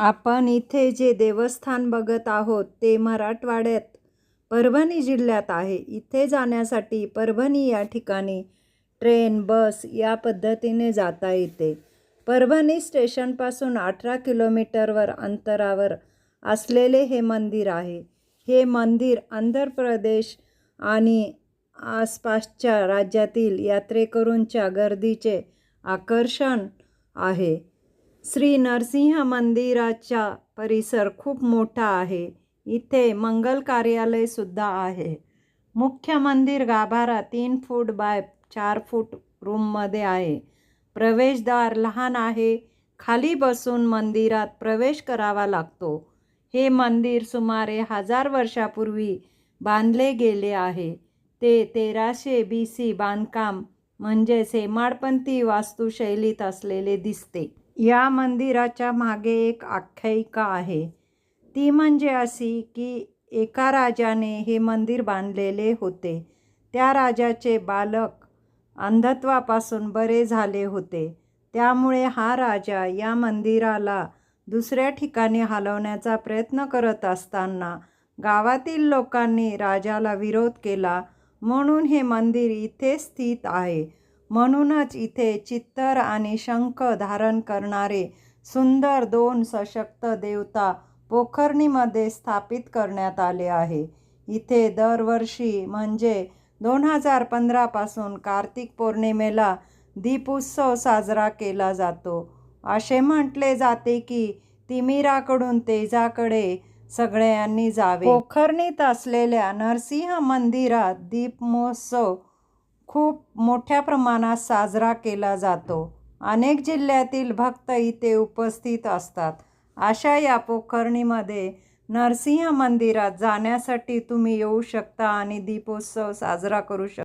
आपण इथे जे देवस्थान बघत आहोत ते मराठवाड्यात परभणी जिल्ह्यात आहे. इथे जाण्यासाठी परभणी या ठिकाणी ट्रेन, बस या पद्धतीने जाता येते. परभणी स्टेशनपासून 18 किलोमीटरवर अंतरावर असलेले हे मंदिर आहे. हे मंदिर आंध्र प्रदेश आणि आसपासच्या राज्यातील यात्रेकरूंच्या गर्दीचे आकर्षण आहे. श्री नरसिंह मंदिराचा परिसर खूप मोठा आहे. इथे मंगल कार्यालय सुद्धा आहे. मुख्य मंदिर गाभारा 3 फूट बाय 4 फूट रूममध्ये आहे. प्रवेशद्वार लहान आहे. खाली बसून मंदिरात प्रवेश करावा लागतो. हे मंदिर सुमारे 1000 वर्षापूर्वी बांधले गेले आहे. ते 1300 BC बांधकाम म्हणजे हेमाडपंथी वास्तुशैलीत असलेले दिसते. या मंदिराच्या मागे एक आख्यायिका आहे. ती म्हणजे अशी की एका राजाने हे मंदिर बांधलेले होते. त्या राजाचे बालक अंधत्वापासून बरे झाले होते. त्यामुळे हा राजा या मंदिराला दुसऱ्या ठिकाणी हलवण्याचा प्रयत्न करत असताना गावातील लोकांनी राजाला विरोध केला. म्हणून हे मंदिर इथे स्थित आहे. म्हणूनच इथे चित्तर आणि शंख धारण करणारे सुंदर 2 सशक्त देवता पोखरणीमध्ये स्थापित करण्यात आले आहे. इथे दरवर्षी म्हणजे 2015 पासून कार्तिक पौर्णिमेला दीपोत्सव साजरा केला जातो. असे म्हटले जाते की तिमिराकडून तेजाकडे सगळ्यांनी जावे. पोखरणीत असलेल्या नरसिंह मंदिरात दीपमहोत्सव खूप मोठ्या प्रमाणात साजरा केला जातो. अनेक जिल्ह्यातील भक्त इथे उपस्थित असतात. अशा या पोखरणीमध्ये नरसिंह मंदिरात जाण्यासाठी तुम्ही येऊ शकता आणि दीपोत्सव साजरा करू शकता.